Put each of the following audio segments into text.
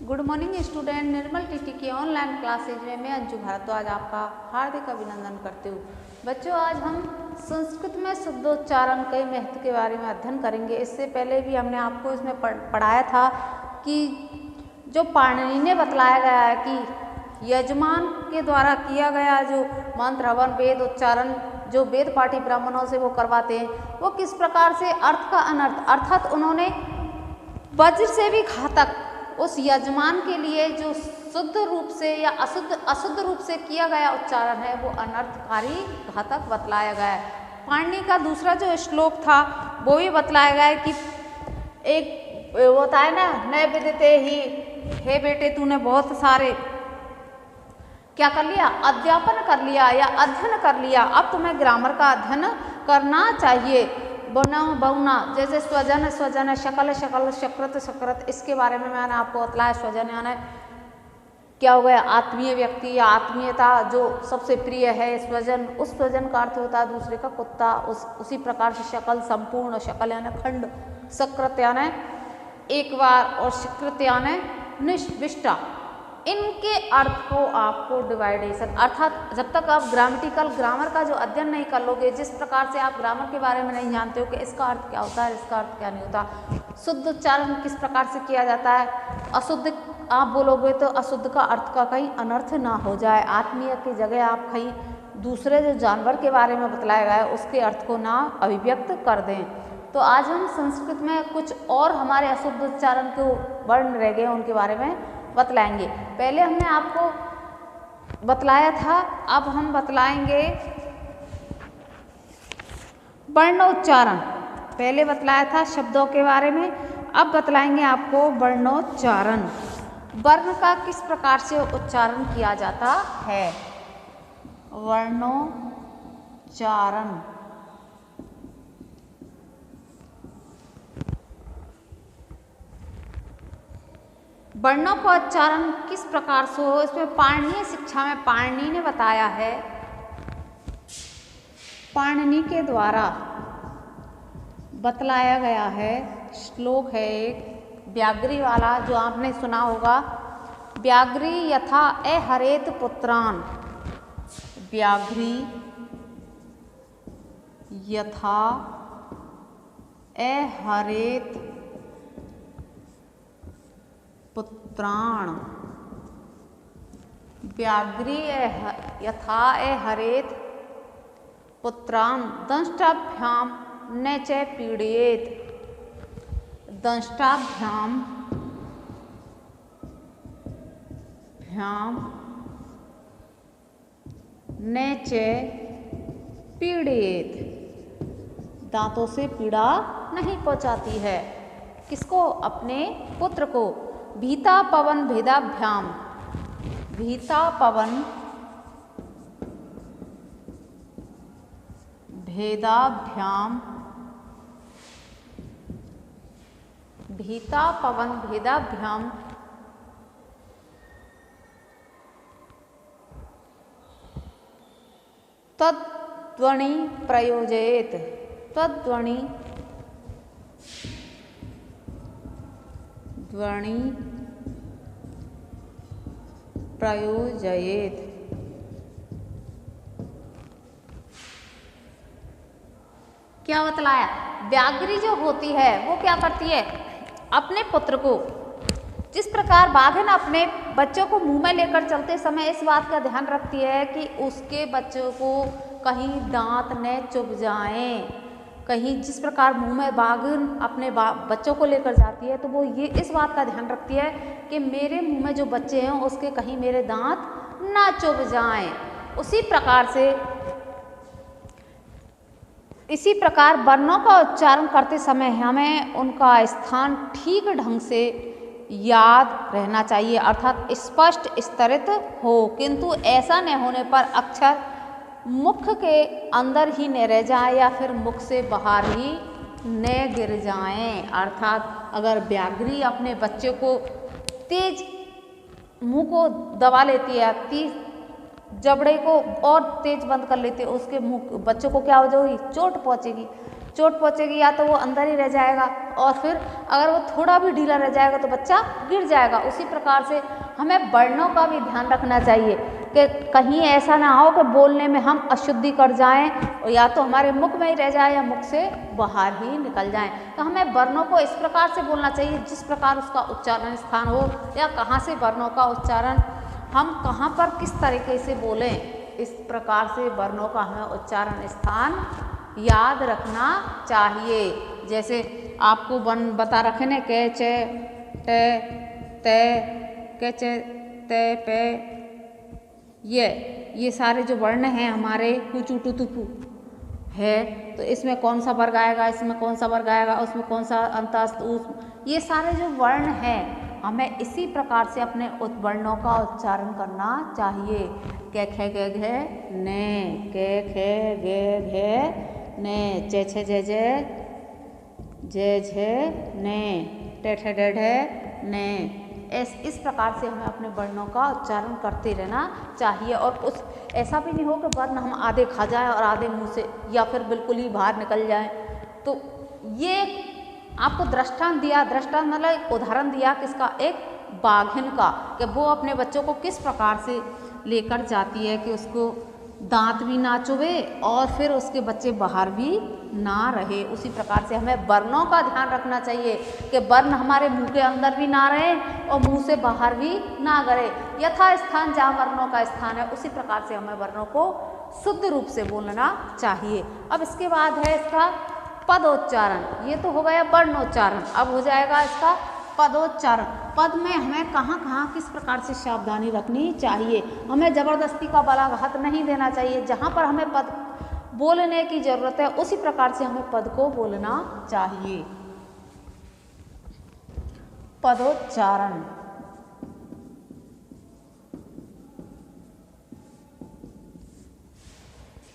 Good morning student. Nirmal TT की online classes में मैं अंजू भारद्वाज आपका हार्दिक अभिनंदन करती हूँ। बच्चों, आज हम संस्कृत में शुद्धोच्चारण के महत्व के बारे में अध्ययन करेंगे। इससे पहले भी हमने आपको इसमें पढ़ाया था कि जो पाणिनि ने बतलाया गया है कि यजमान के द्वारा किया गया जो मंत्र हवन वेद उच्चारण जो वेद पाठी ब्राह्मणों से वो करवाते हैं, वो किस प्रकार से अर्थ का अनर्थ अर्थात उन्होंने वज्र से भी घातक उस यजमान के लिए जो शुद्ध रूप से या अशुद्ध रूप से किया गया उच्चारण है वो अनर्थकारी घातक बतलाया गया है। पाणिनि का दूसरा जो श्लोक था वो भी बतलाया गया है कि एक होता है ना, नए विदिते ही, हे बेटे तूने बहुत सारे क्या कर लिया, अध्यापन कर लिया या अध्ययन कर लिया, अब तुम्हें ग्रामर का अध्ययन करना चाहिए। बना बहुना जैसे स्वजन स्वजन, शकल शकल, शकृत शकृत, इसके बारे में मैंने आपको बतलाया। स्वजन यानी क्या हो गया, आत्मीय व्यक्ति या आत्मीयता जो सबसे प्रिय है। स्वजन, उस स्वजन का अर्थ होता है दूसरे का कुत्ता। उसी प्रकार से शकल संपूर्ण, शकल यानी खंड, सकृत यानी एक बार और शकृत यानी निष्विष्टा। इनके अर्थ को आपको डिवाइडेशन अर्थात जब तक आप ग्रामर का जो अध्ययन नहीं कर लोगे, जिस प्रकार से आप ग्रामर के बारे में नहीं जानते हो कि इसका अर्थ क्या होता है, इसका अर्थ क्या नहीं होता, शुद्ध उच्चारण किस प्रकार से किया जाता है, अशुद्ध आप बोलोगे तो अशुद्ध का अर्थ का कहीं अनर्थ ना हो जाए, आत्मीय की जगह आप कहीं दूसरे जो जानवर के बारे में बतलाया गया है उसके अर्थ को ना अभिव्यक्त कर दें। तो आज हम संस्कृत में कुछ और हमारे अशुद्ध उच्चारण के वर्ण रह गए उनके बारे में बतलाएंगे। पहले हमने आपको बतलाया था, अब हम बतलाएंगे वर्णोच्चारण। पहले बतलाया था शब्दों के बारे में, अब बतलाएंगे आपको वर्णोच्चारण। वर्ण का किस प्रकार से उच्चारण किया जाता है। वर्णोच्चारण वर्णों का उच्चारण किस प्रकार से हो, इसमें पाणिनीय शिक्षा में पाणिनि ने बताया है। पाणिनि के द्वारा बतलाया गया है, श्लोक है एक व्याघ्री वाला जो आपने सुना होगा। व्याघ्री यथा हरेत पुत्रान, व्याघ्री यथा हरेत पुत्राण, व्याघ्री यथा हरेत पुत्रान दंष्टाभ्याम न च पीड़येत, दंष्टाभ्याम न च पीड़येत, दांतों से पीड़ा नहीं पहुंचाती है। किसको, अपने पुत्र को। भीता पवन भेदाभ्याम, भीता पवन भेदाभ्याम, भीता पवन भेदाभ्याम तद्ध्वनि प्रयोजयेत, तद्ध्वनि प्रयोजयेत। क्या बतलाया, व्याघ्री जो होती है वो क्या करती है, अपने पुत्र को, जिस प्रकार बाघिन अपने बच्चों को मुंह में लेकर चलते समय इस बात का ध्यान रखती है कि उसके बच्चों को कहीं दांत न चुभ जाएं, कहीं जिस प्रकार मुंह में बाघिन अपने बच्चों को लेकर जाती है तो वो ये इस बात का ध्यान रखती है कि मेरे मुंह में जो बच्चे हैं उसके कहीं मेरे दांत ना चुभ जाएं। इसी प्रकार वर्णों का उच्चारण करते समय हमें उनका स्थान ठीक ढंग से याद रहना चाहिए, अर्थात स्पष्ट स्तरित हो, किंतु ऐसा न होने पर अक्षर मुख के अंदर ही न रह जाए या फिर मुख से बाहर ही न गिर जाएं। अर्थात अगर व्याघ्री अपने बच्चे को तेज मुंह को दबा लेती है, तेज जबड़े को और तेज बंद कर लेती है, उसके मुंह बच्चों को क्या हो जाएगी, चोट पहुंचेगी। चोट पहुँचेगी या तो वो अंदर ही रह जाएगा, और फिर अगर वो थोड़ा भी ढीला रह जाएगा तो बच्चा गिर जाएगा। उसी प्रकार से हमें वर्णों का भी ध्यान रखना चाहिए कि कहीं ऐसा ना हो कि बोलने में हम अशुद्धि कर जाएं और या तो हमारे मुख में ही रह जाए या मुख से बाहर ही निकल जाएं। तो हमें वर्णों को इस प्रकार से बोलना चाहिए जिस प्रकार उसका उच्चारण स्थान हो, या कहाँ से वर्णों का उच्चारण हम कहाँ पर किस तरीके से बोलें, इस प्रकार से वर्णों का हमें उच्चारण स्थान याद रखना चाहिए। जैसे आपको वन बता रखे ने के चे टे ते के चे ते पे, ये सारे जो वर्ण हैं हमारे कुचू टू तुपू है, तो इसमें कौन सा वर्ग आएगा, इसमें कौन सा वर्ग आएगा, उसमें कौन सा अंतस्थ, ये सारे जो वर्ण हैं हमें इसी प्रकार से अपने वर्णों का उच्चारण करना चाहिए। के खे गे घे ने, के खे गे घे ने, चे छे जे जे झे ने, टे ठे डे ढे ने। इस प्रकार से हमें अपने वर्णों का उच्चारण करते रहना चाहिए। और उस ऐसा भी नहीं हो कि वर्ण हम आधे खा जाएं और आधे मुंह से या फिर बिल्कुल ही बाहर निकल जाएं। तो ये आपको दृष्टांत दिया, दृष्टांत मतलब एक उदाहरण दिया किसका, एक बाघिन का, कि वो अपने बच्चों को किस प्रकार से लेकर जाती है कि उसको दांत भी ना चुभे और फिर उसके बच्चे बाहर भी ना रहे। उसी प्रकार से हमें वर्णों का ध्यान रखना चाहिए कि वर्ण हमारे मुंह के अंदर भी ना रहे और मुंह से बाहर भी ना गए। यथा स्थान जहाँ वर्णों का स्थान है उसी प्रकार से हमें वर्णों को शुद्ध रूप से बोलना चाहिए। अब इसके बाद है इसका पदोच्चारण। ये तो हो गया वर्णोच्चारण, अब हो जाएगा इसका पदोच्चारण। पद में हमें कहाँ कहाँ किस प्रकार से सावधानी रखनी चाहिए। हमें ज़बरदस्ती का बलाघात नहीं देना चाहिए। जहाँ पर हमें पद बोलने की ज़रूरत है उसी प्रकार से हमें पद को बोलना चाहिए। पदोच्चारण।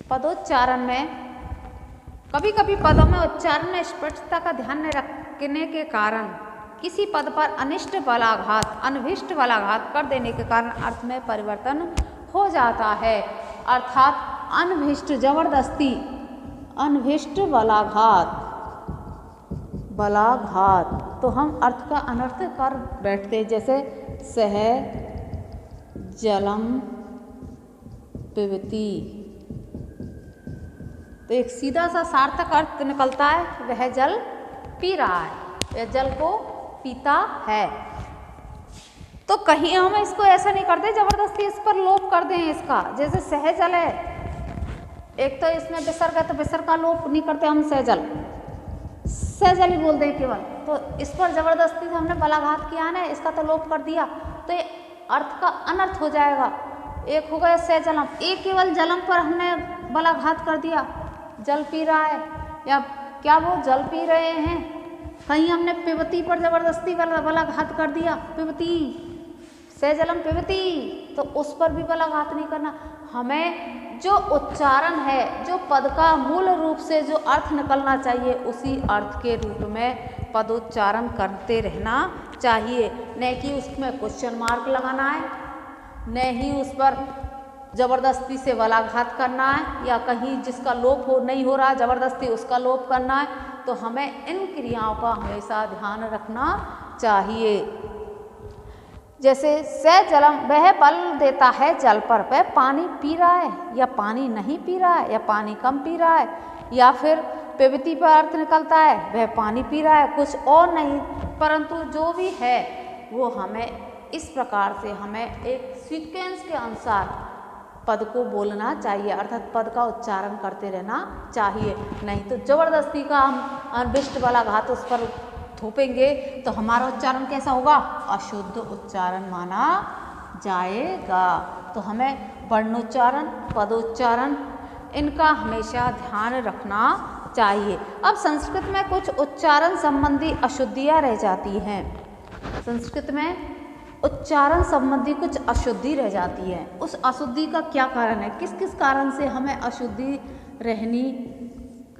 पदोच्चारण में कभी कभी पदों में उच्चारण में स्पष्टता का ध्यान न रखने के कारण किसी पद पर अनिष्ट बलाघात, अनभिष्ट बलाघात कर देने के कारण अर्थ में परिवर्तन हो जाता है। अर्थात अनभिष्ट जबरदस्ती, अनभिष्ट बलाघात तो हम अर्थ का अनर्थ कर बैठते। जैसे सह जलम पिबती, तो एक सीधा सा सार्थक अर्थ निकलता है, वह जल पी रहा है, वह जल को पीता है। तो कहीं हम इसको ऐसा नहीं करते जबरदस्ती इस पर लोप कर दें इसका। जैसे सहजल है, एक तो इसमें विसर्ग है तो विसर्ग का लोप नहीं करते हम, सहजल सहजल ही बोल दें केवल। तो इस पर जबरदस्ती से हमने बलाघात किया ना, इसका तो लोप कर दिया तो ये अर्थ का अनर्थ हो जाएगा। एक हो गया सहजलम, एक केवल जलम पर हमने बलाघात कर दिया, जल पी रहा है या क्या वो जल पी रहे हैं। कहीं हमने पिबती पर जबरदस्ती बलाघात कर दिया, पिबती सहजलम पिबती, तो उस पर भी बलाघात नहीं करना। हमें जो उच्चारण है, जो पद का मूल रूप से जो अर्थ निकलना चाहिए उसी अर्थ के रूप में पदोच्चारण करते रहना चाहिए। न कि उसमें क्वेश्चन मार्क लगाना है, न ही उस पर जबरदस्ती से बलाघात करना है, या कहीं जिसका लोप नहीं हो रहा जबरदस्ती उसका लोप करना है। तो हमें इन क्रियाओं का हमेशा ध्यान रखना चाहिए। जैसे स जलम, वह बल देता है जल पर, वह पानी पी रहा है या पानी नहीं पी रहा है, या पानी कम पी रहा है, या फिर पिबती पर अर्थ निकलता है वह पानी पी रहा है, कुछ और नहीं। परंतु जो भी है वो हमें इस प्रकार से हमें एक सीक्वेंस के अनुसार पद को बोलना चाहिए, अर्थात पद का उच्चारण करते रहना चाहिए। नहीं तो जबरदस्ती का हम अनभिष्ट बलाघात उस पर थोपेंगे तो हमारा उच्चारण कैसा होगा, अशुद्ध उच्चारण माना जाएगा। तो हमें वर्णोच्चारण, पदोच्चारण इनका हमेशा ध्यान रखना चाहिए। अब संस्कृत में कुछ उच्चारण संबंधी अशुद्धियाँ रह जाती हैं। संस्कृत में उच्चारण संबंधी कुछ अशुद्धि रह जाती है। उस अशुद्धि का क्या कारण है, किस किस कारण से हमें अशुद्धि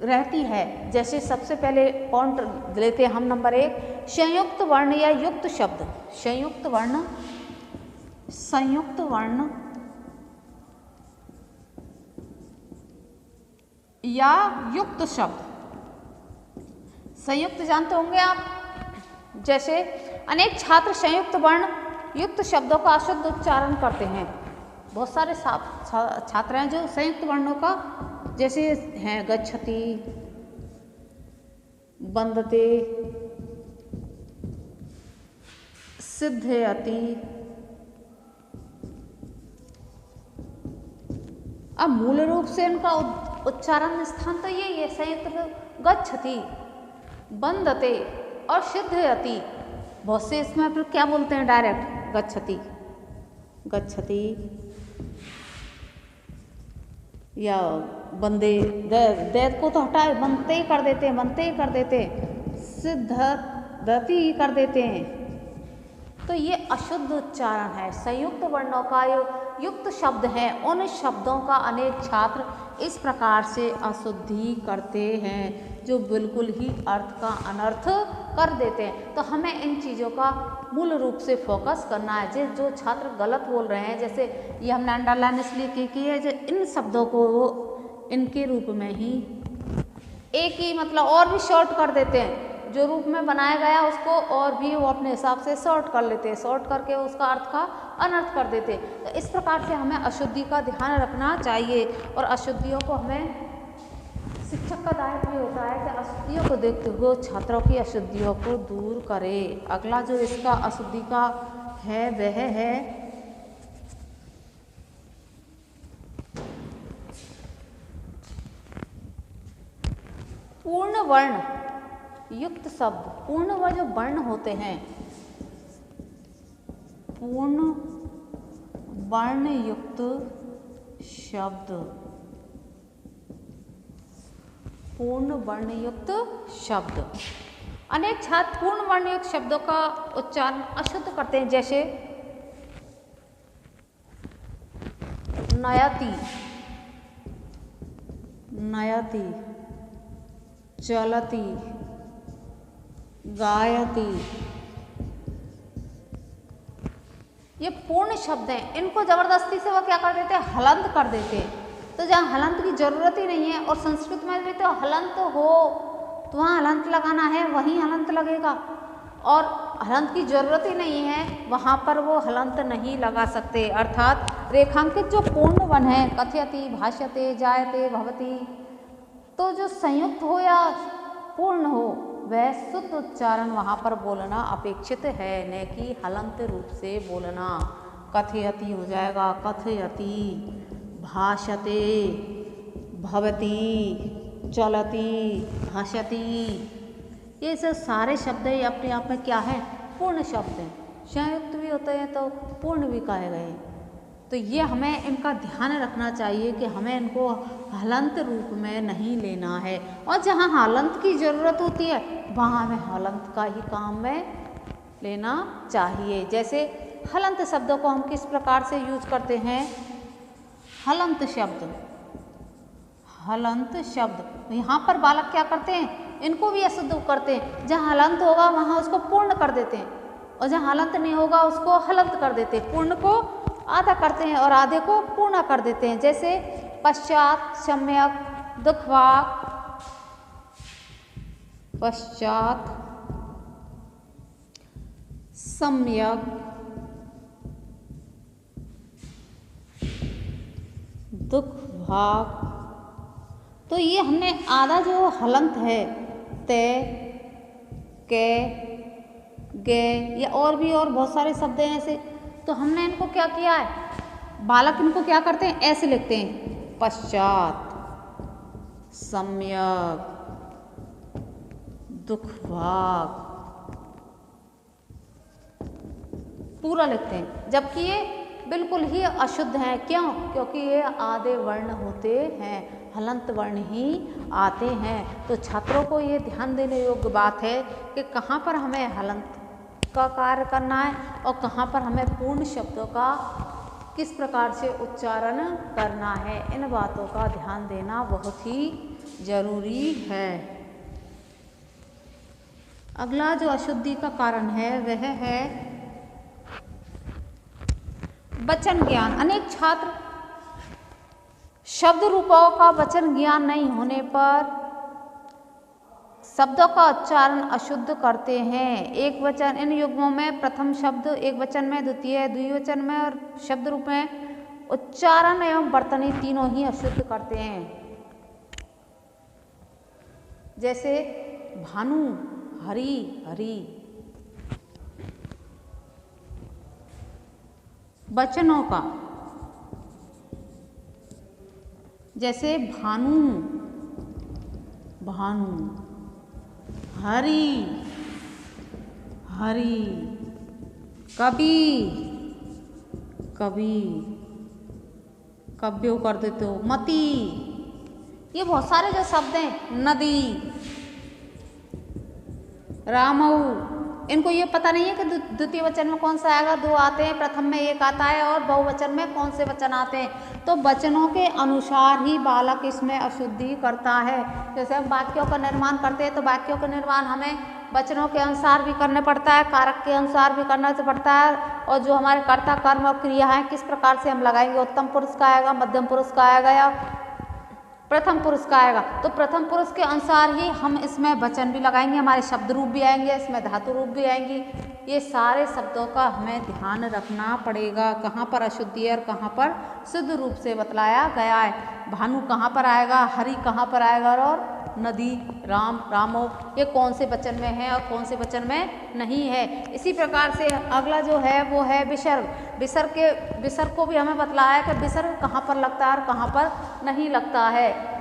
रहती है। जैसे सबसे पहले पॉइंट लेते हैं हम नंबर 1, संयुक्त वर्ण या युक्त शब्द। संयुक्त वर्ण, संयुक्त वर्ण या युक्त शब्द। संयुक्त जानते होंगे आप, जैसे अनेक छात्र संयुक्त वर्ण युक्त शब्दों का अशुद्ध उच्चारण करते हैं। बहुत सारे छात्र हैं जो संयुक्त वर्णों का, जैसे हैं गच्छति, वंदते, सिद्धयति। अब मूल रूप से इनका उच्चारण स्थान तो यही है, संयुक्त गच्छति, वंदते और सिद्धयति। बहुत से इसमें फिर क्या बोलते हैं डायरेक्ट गच्छति, गच्छति या बंदे, दैत को तो हटाए बनते ही कर देते हैं, बनते ही कर देते हैं, सिद्धयति ही कर देते हैं। तो ये अशुद्ध उच्चारण है। संयुक्त वर्णों का युक्त शब्द है, उन शब्दों का अनेक छात्र इस प्रकार से अशुद्धि करते हैं जो बिल्कुल ही अर्थ का अनर्थ कर देते हैं। तो हमें इन चीज़ों का मूल रूप से फोकस करना है। जो छात्र गलत बोल रहे हैं, जैसे ये हमने अंडरलाइन इसलिए की है, जो इन शब्दों को वो इनके रूप में ही एक ही मतलब और भी शॉर्ट कर देते हैं, जो रूप में बनाया गया उसको और भी वो अपने हिसाब से शॉर्ट कर लेते हैं, शॉर्ट करके उसका अर्थ का अनर्थ कर देते हैं। तो इस प्रकार से हमें अशुद्धि का ध्यान रखना चाहिए और अशुद्धियों को हमें, शिक्षक का दायित्व भी होता है कि अशुद्धियों को देखते हुए छात्रों की अशुद्धियों को दूर करे। अगला जो इसका अशुद्धि का है वह है पूर्ण वर्ण युक्त शब्द। पूर्ण वर्ण जो वर्ण होते हैं, पूर्ण वर्ण युक्त शब्द, पूर्ण वर्ण युक्त शब्द। अनेक छात्र पूर्ण वर्ण युक्त शब्दों का उच्चारण अशुद्ध करते हैं, जैसे नयति, नयति, चलति, गायति। ये पूर्ण शब्द हैं, इनको जबरदस्ती से वो क्या कर देते हैं, हलंत कर देते हैं। तो जहाँ हलंत की जरूरत ही नहीं है, और संस्कृत में भी तो हलंत हो तो वहाँ हलंत लगाना है, वहीं हलंत लगेगा, और हलंत की जरूरत ही नहीं है वहाँ पर वो हलंत नहीं लगा सकते। अर्थात रेखांकित जो पूर्ण वर्ण है, कथयति, भाष्यते, जायते, भवति, तो जो संयुक्त हो या पूर्ण हो वह शुद्ध उच्चारण वहाँ पर बोलना अपेक्षित है, न कि हलंत रूप से बोलना। कथयति हो जाएगा कथयति, भाषते, भवति, चलति, भाषति। ये सब सारे शब्द ही अपने आप में क्या है, पूर्ण शब्द हैं। संयुक्त भी होते हैं तो पूर्ण भी कहे गए। तो ये हमें इनका ध्यान रखना चाहिए कि हमें इनको हलंत रूप में नहीं लेना है, और जहाँ हलंत की ज़रूरत होती है वहाँ हमें हलंत का ही काम में लेना चाहिए। जैसे हलंत शब्दों को हम किस प्रकार से यूज करते हैं, हलंत शब्द, हलंत शब्द यहाँ पर बालक क्या करते हैं, इनको भी अशुद्ध करते हैं। जहाँ हलंत होगा वहाँ उसको पूर्ण कर देते हैं, और जहाँ हलंत नहीं होगा उसको हलंत कर देते हैं। पूर्ण को आधा करते हैं और आधे को पूर्ण कर देते हैं। जैसे पश्चात, सम्यक, दुखवाक, पश्चात, सम्यक, दुखवाक। तो ये हमने आधा जो हलंत है, ते, के, गे, या और भी और बहुत सारे शब्द हैं ऐसे, तो हमने इनको क्या किया है, बालक इनको क्या करते हैं, ऐसे लिखते हैं, पश्चात, सम्यक, दुखवाक, पूरा लिखते हैं, जबकि ये बिल्कुल ही अशुद्ध हैं। क्यों? क्योंकि ये आधे वर्ण होते हैं, हलंत वर्ण ही आते हैं। तो छात्रों को ये ध्यान देने योग्य बात है कि कहाँ पर हमें हलंत का कार्य करना है और कहाँ पर हमें पूर्ण शब्दों का किस प्रकार से उच्चारण करना है। इन बातों का ध्यान देना बहुत ही जरूरी है। अगला जो अशुद्धि का कारण है वह है वचन ज्ञान। अनेक छात्र शब्द रूपों का वचन ज्ञान नहीं होने पर शब्दों का उच्चारण अशुद्ध करते हैं। एक वचन इन युग्मों में प्रथम शब्द एक वचन में, द्वितीय द्विवचन में और शब्द रूप में उच्चारण एवं वर्तनी तीनों ही अशुद्ध करते हैं। जैसे भानु, हरि, हरि। वचनों का जैसे भानु, भानु, हरि, हरि, कवि, कवि, कव्यो कर देते हो, मति। ये बहुत सारे जो शब्द हैं, नदी, रामऊ, इनको ये पता नहीं है कि द्वितीय वचन में कौन सा आएगा, दो आते हैं, प्रथम में एक आता है और बहुवचन में कौन से वचन आते हैं। तो वचनों के अनुसार ही बालक इसमें अशुद्धि करता है। जैसे हम वाक्यों का निर्माण करते हैं तो वाक्यों का निर्माण हमें वचनों के अनुसार भी करना पड़ता है, कारक के अनुसार भी करना पड़ता है, और जो हमारे कर्ता, कर्म और क्रिया हैं किस प्रकार से हम लगाएंगे, उत्तम पुरुष का आएगा, मध्यम पुरुष का आएगा या प्रथम पुरुष का आएगा। तो प्रथम पुरुष के अनुसार ही हम इसमें वचन भी लगाएंगे, हमारे शब्द रूप भी आएंगे, इसमें धातु रूप भी आएंगी। ये सारे शब्दों का हमें ध्यान रखना पड़ेगा, कहाँ पर अशुद्धि है और कहाँ पर शुद्ध रूप से बतलाया गया है। भानु कहाँ पर आएगा, हरि कहाँ पर आएगा, और नदी, राम, रामो, ये कौन से वचन में है और कौन से वचन में नहीं है। इसी प्रकार से अगला जो है वो है विसर्ग। विसर्ग को भी हमें बतलाया है कि विसर्ग कहाँ पर लगता है और कहाँ पर नहीं लगता है।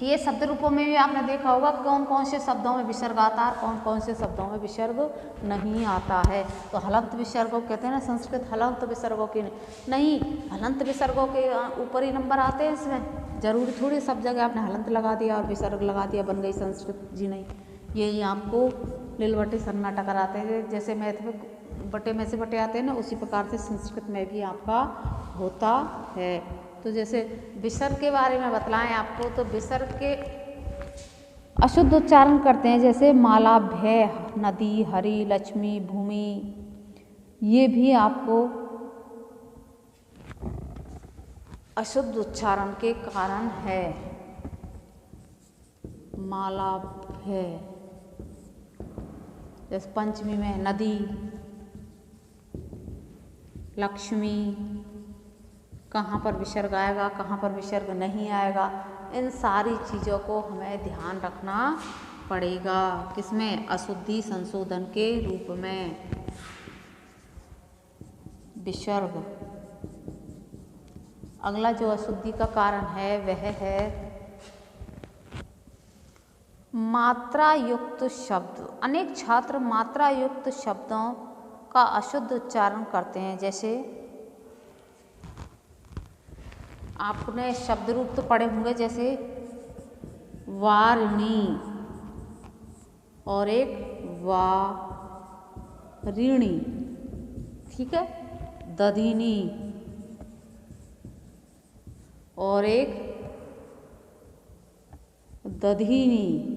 ये शब्द रूपों में भी आपने देखा होगा कौन कौन से शब्दों में विसर्ग आता है और कौन कौन से शब्दों में विसर्ग नहीं आता है। तो हलंत विसर्गों कहते हैं ना, संस्कृत हलंत विसर्गों की नहीं, हलंत विसर्गों के ऊपर ही नंबर आते हैं। इसमें जरूरी थोड़ी सब जगह आपने हलंत लगा दिया और विसर्ग लगा दिया, बन गई संस्कृत जी, नहीं। यही आपको लीलवटी सन्नाटा कराते हैं। जैसे मैथ में बटे में से बटे आते हैं ना, उसी प्रकार से संस्कृत में भी आपका होता है। तो जैसे विसर्ग के बारे में बतलाएं आपको, तो विसर्ग के अशुद्ध उच्चारण करते हैं, जैसे माला, भय, नदी, हरि, लक्ष्मी, भूमि। ये भी आपको अशुद्ध उच्चारण के कारण है। माला, भय, जैसे पंचमी में नदी, लक्ष्मी, कहाँ पर विसर्ग आएगा, कहाँ पर विसर्ग नहीं आएगा, इन सारी चीज़ों को हमें ध्यान रखना पड़ेगा। किसमें, अशुद्धि संशोधन के रूप में। विसर्ग अगला जो अशुद्धि का कारण है वह है मात्रा युक्त शब्द। अनेक छात्र मात्रा युक्त शब्दों का अशुद्ध उच्चारण करते हैं। जैसे आपने शब्द रूप तो पढ़े होंगे, जैसे वारिणी और एक वारिणी, ठीक है, दधिनी और एक दधिनी।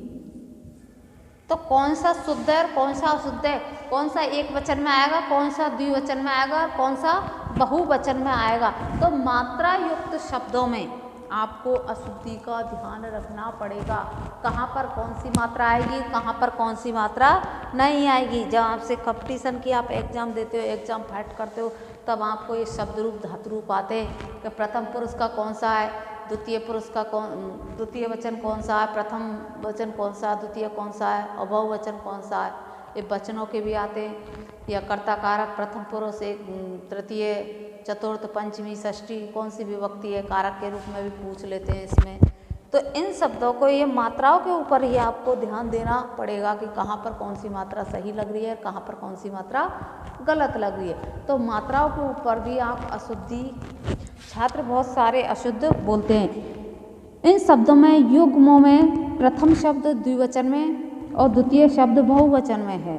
तो कौन सा शुद्ध है और कौन सा अशुद्ध है, कौन सा एक वचन में आएगा, कौन सा द्विवचन में आएगा और कौन सा बहुवचन में आएगा। तो मात्रा युक्त शब्दों में आपको अशुद्धि का ध्यान रखना पड़ेगा। कहाँ पर कौन सी मात्रा आएगी, कहाँ पर कौन सी मात्रा नहीं आएगी। जब आपसे कंपटीशन की आप एग्जाम देते हो, एग्जाम फाइट करते हो, तब आपको ये शब्द रूप, धातु रूप आते हैं कि प्रथम पुरुष का कौन सा है, द्वितीय पुरुष का द्वितीय वचन कौन सा है, प्रथम वचन कौन सा है, द्वितीय कौन सा है और बहुवचन कौन सा है। ये वचनों के भी आते हैं, या कर्ता कारक, प्रथम पुरुष, एक तृतीय, चतुर्थ, पंचमी, षष्ठी, कौन सी विभक्ति है, कारक के रूप में भी पूछ लेते हैं इसमें। तो इन शब्दों को, ये मात्राओं के ऊपर ही आपको ध्यान देना पड़ेगा कि कहाँ पर कौन सी मात्रा सही लग रही है, कहाँ पर कौन सी मात्रा गलत लग रही है। तो मात्राओं के ऊपर भी आप अशुद्धि, छात्र बहुत सारे अशुद्ध बोलते हैं। इन शब्दों में युग्मों में प्रथम शब्द द्विवचन में और द्वितीय शब्द बहुवचन में है।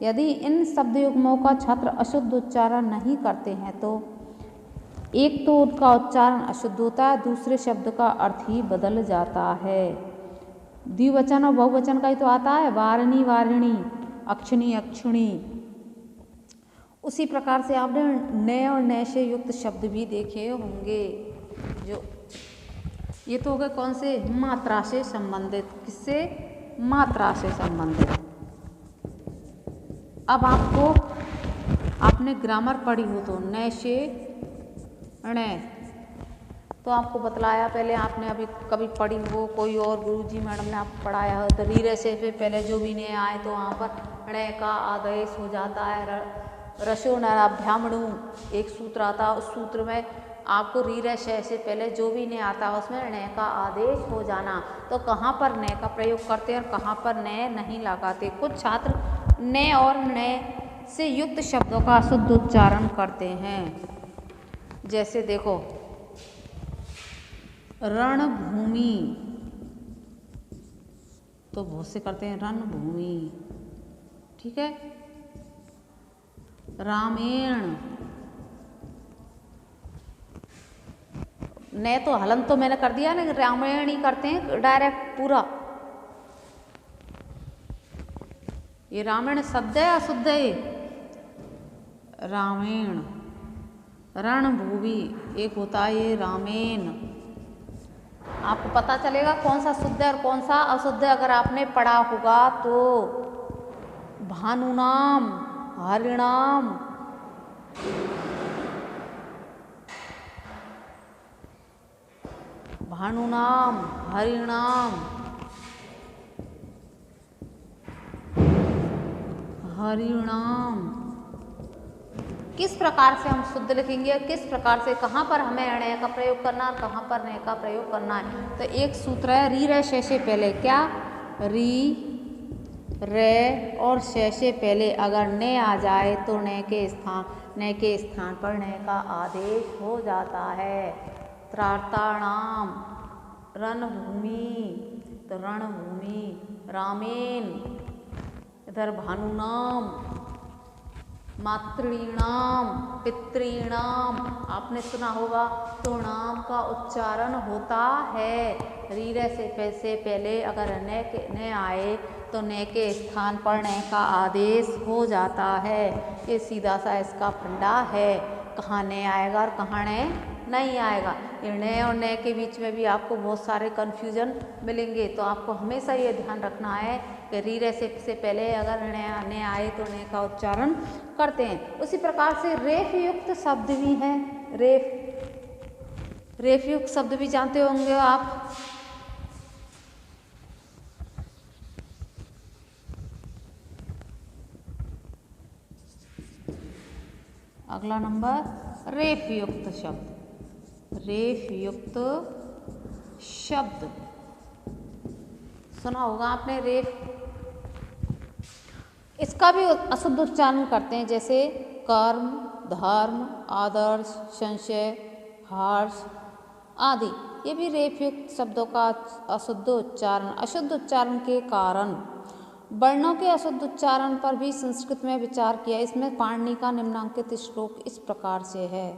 यदि इन शब्द युग्मों का छात्र अशुद्ध उच्चारण नहीं करते हैं तो एक तो उनका उच्चारण अशुद्ध होता है, दूसरे शब्द का अर्थ ही बदल जाता है। द्विवचन और बहुवचन का ही तो आता है, वारिणी, वारिणी, अक्षिणी, अक्षुणी। उसी प्रकार से आपने नए और नए से युक्त शब्द भी देखे होंगे। जो ये तो हो गए कौन से, मात्रा से संबंधित। किससे, मात्रा से संबंधित। अब आपने ग्रामर पढ़ी हो तो न से ण, तो आपको बतलाया पहले, आपने अभी कभी पढ़ी हो, कोई और गुरुजी मैडम ने आपको पढ़ाया हो तो री रे से पहले जो भी ने आए तो वहाँ पर ण का आदेश हो जाता है। रसो नराभ्यामणु एक सूत्र आता, उस सूत्र में आपको री रे से पहले जो भी ने आता है उसमें ण का आदेश हो जाना। तो कहाँ पर न का प्रयोग करते हैं और कहाँ पर न नहीं लगाते। कुछ छात्र न और न से युक्त शब्दों का अशुद्ध उच्चारण करते हैं। जैसे देखो रणभूमि, तो बहुत से करते हैं रणभूमि, ठीक है। रामेण, ने तो हलन तो मैंने कर दिया ना, रामायण ही करते हैं डायरेक्ट पूरा। ये रामायण शब्द है अशुद्ध है? रामायण। रणभूमि एक होता है ये रामेण। आपको पता चलेगा कौन सा शुद्ध है और कौन सा अशुद्ध है अगर आपने पढ़ा होगा तो। भानुनाम, हरिणाम, भानुनाम, हरिणाम, हरिणाम। किस प्रकार से हम शुद्ध लिखेंगे और किस प्रकार से कहाँ पर हमें ण का प्रयोग करना है, कहाँ पर न का प्रयोग करना है। तो एक सूत्र है री रे से पहले क्या, री रे और से पहले अगर न आ जाए तो न के स्थान पर न का आदेश हो जाता है। त्रार्ताणाम, रणभूमि, तो रणभूमि, रामेण, इधर भानुनाम, मातृणाम, पितृणाम, आपने सुना होगा तो नाम का उच्चारण होता है री रे से पहले अगर न आए तो न के स्थान पर न का आदेश हो जाता है। ये सीधा सा इसका फंडा है, कहाँ न आएगा और कहाँ न नहीं आएगा। ये न और न के बीच में भी आपको बहुत सारे कन्फ्यूजन मिलेंगे, तो आपको हमेशा ये ध्यान रखना है कि री रे से पहले अगर न आए तो न का उच्चारण करते हैं। उसी प्रकार से रेफ युक्त शब्द भी हैं। रेफ युक्त शब्द भी जानते होंगे आप। अगला नंबर रेफ युक्त शब्द। रेफ युक्त शब्द सुना होगा आपने, रेफ। इसका भी अशुद्ध उच्चारण करते हैं, जैसे कर्म, धर्म, आदर्श, संशय, हर्ष आदि। ये भी रेफ युक्त शब्दों का अशुद्ध उच्चारण। अशुद्ध उच्चारण के कारण वर्णों के अशुद्ध उच्चारण पर भी संस्कृत में विचार किया। इसमें पाणिनि का निम्नांकित श्लोक इस प्रकार से है।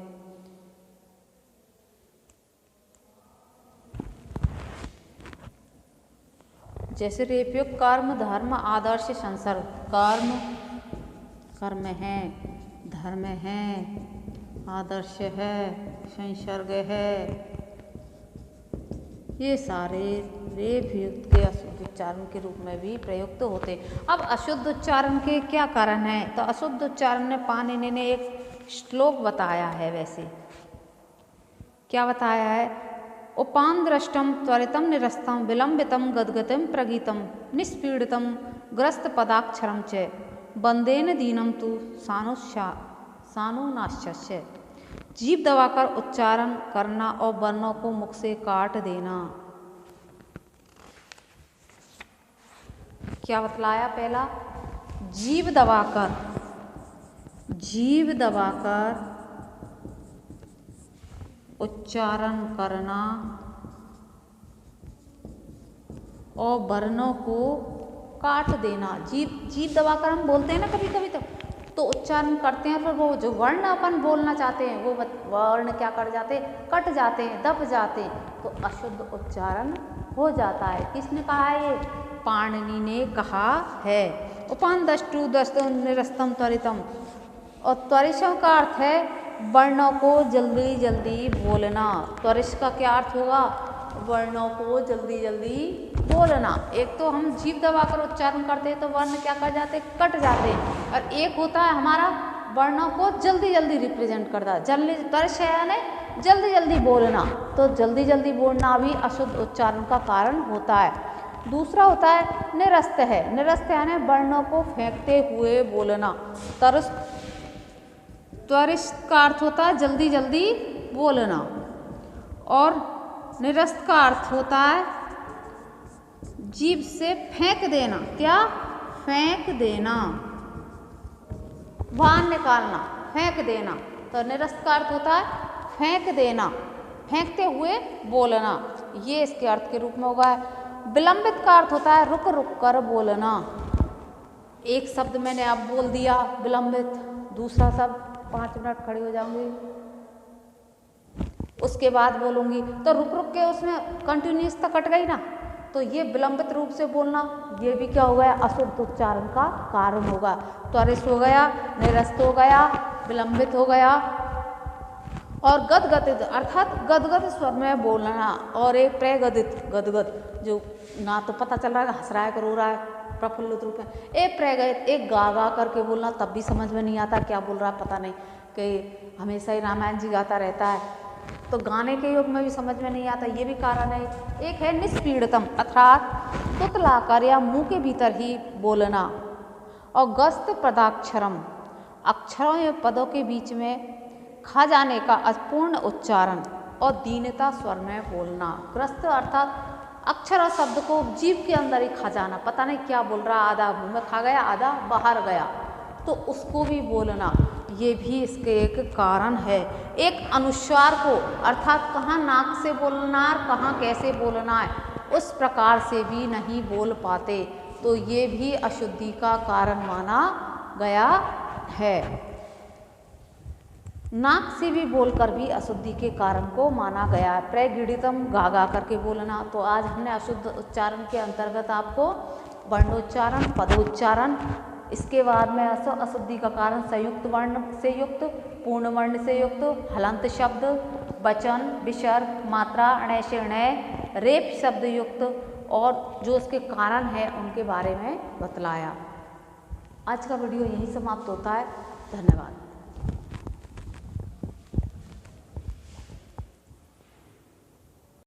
जैसे रेफयुक्त कर्म, धर्म, आदर्श, संसर्ग। कर्म है, धर्म है, आदर्श है, संसर्ग है, ये सारे रेफयुक्त के अशुद्ध उच्चारण के रूप में भी प्रयुक्त होते। अब अशुद्ध उच्चारण के क्या कारण हैं? तो अशुद्ध उच्चारण ने पाणिनि ने एक श्लोक बताया है। वैसे क्या बताया है? उपानदृष्टम त्वरितम निरस्तम विलंबितम गदगतम प्रगीतम निष्पीड़ितम ग्रस्त पदाक्षरम च बंदेन दीनम तु सानुनाश्य। जीभ दबाकर उच्चारण करना और वर्णों को मुख से काट देना। क्या बतलाया? पहला जीभ दबाकर उच्चारण करना और वर्णों को काट देना। जीभ दबाकर हम बोलते हैं ना कभी कभी, तो उच्चारण करते हैं, फिर वो जो वर्ण अपन बोलना चाहते हैं वो वर्ण क्या कर जाते हैं? कट जाते हैं, दब जाते हैं, तो अशुद्ध उच्चारण हो जाता है। किसने कहा है? ये पाणिनि ने कहा है। उपानदष्टु दस्तु निरस्तम त्वरितम, और त्वरितम का अर्थ है वर्णों को जल्दी जल्दी बोलना। त्वरित का क्या अर्थ होगा? वर्णों को जल्दी जल्दी बोलना। एक तो हम जीभ दबाकर उच्चारण करते हैं तो वर्ण क्या कर जाते, कट जाते हैं, और एक होता है हमारा वर्णों को जल्दी जल्दी रिप्रेजेंट करता, जल्दी त्वरित यानी जल्दी जल्दी बोलना। तो जल्दी जल्दी बोलना भी अशुद्ध उच्चारण का कारण होता है। दूसरा होता है निरस्त है। निरस्त यानी वर्णों को फेंकते हुए बोलना। त्वरित का अर्थ होता है जल्दी जल्दी बोलना, और निरस्त का अर्थ होता है जीभ से फेंक देना। क्या? फेंक देना, बाहर निकालना, फेंक देना। तो निरस्त का अर्थ होता है फेंक देना, फेंकते हुए बोलना, ये इसके अर्थ के रूप में होगा। विलंबित का अर्थ होता है रुक रुक कर बोलना। एक शब्द मैंने अब बोल दिया विलंबित, दूसरा शब्द 5 मिनट खड़ी हो जाऊंगी, उसके बाद बोलूंगी, तो रुक रुक के उसमें कंटिन्यूअसता कट गई ना, तो ये विलंबित रूप से बोलना, ये भी क्या हो गया, अशुद्ध उच्चारण का कारण होगा। त्वरित हो गया, निरस्त हो गया, विलंबित हो गया, और गदगदित अर्थात गदगद स्वर में बोलना, और एक प्रगदित गदगद, जो ना तो पता चल रहा है हंस रहा है कि रो रहा है, प्रफुल्लित रूप में। एक प्रगदित, एक गा गा करके बोलना, तब भी समझ में नहीं आता क्या बोल रहा है, पता नहीं, कि हमेशा ही रामायण जी गाता रहता है तो गाने के योग में भी समझ में नहीं आता, ये भी कारण है। एक है निष्पीड़ितम अर्थात तुतलाकर या मुंह के भीतर ही बोलना, और गस्त पदाक्षरम अक्षरों या पदों के बीच में खा जाने का अपूर्ण उच्चारण, और दीनता स्वर में बोलना। ग्रस्त अर्थात अक्षर और शब्द को जीभ के अंदर ही खा जाना, पता नहीं क्या बोल रहा, आधा मुंह में खा गया, आधा बाहर गया, तो उसको भी बोलना, ये भी इसके एक कारण है। एक अनुस्वार को अर्थात कहाँ नाक से बोलना है, कहाँ कैसे बोलना है, उस प्रकार से भी नहीं बोल पाते, तो ये भी अशुद्धि का कारण माना गया है। नाक से भी बोलकर भी अशुद्धि के कारण को माना गया है। प्रगीडितम गा गा करके बोलना। तो आज हमने अशुद्ध उच्चारण के अंतर्गत आपको वर्णोच्चारण, पदोच्चारण, इसके बाद में अशुद्धि का कारण संयुक्त वर्ण से युक्त, पूर्ण वर्ण से युक्त, हलंत शब्द, वचन, विसर्ग, मात्रा, अणय से अणय, रेप शब्द युक्त, और जो उसके कारण है उनके बारे में बतलाया। आज का वीडियो यहीं समाप्त होता है। धन्यवाद।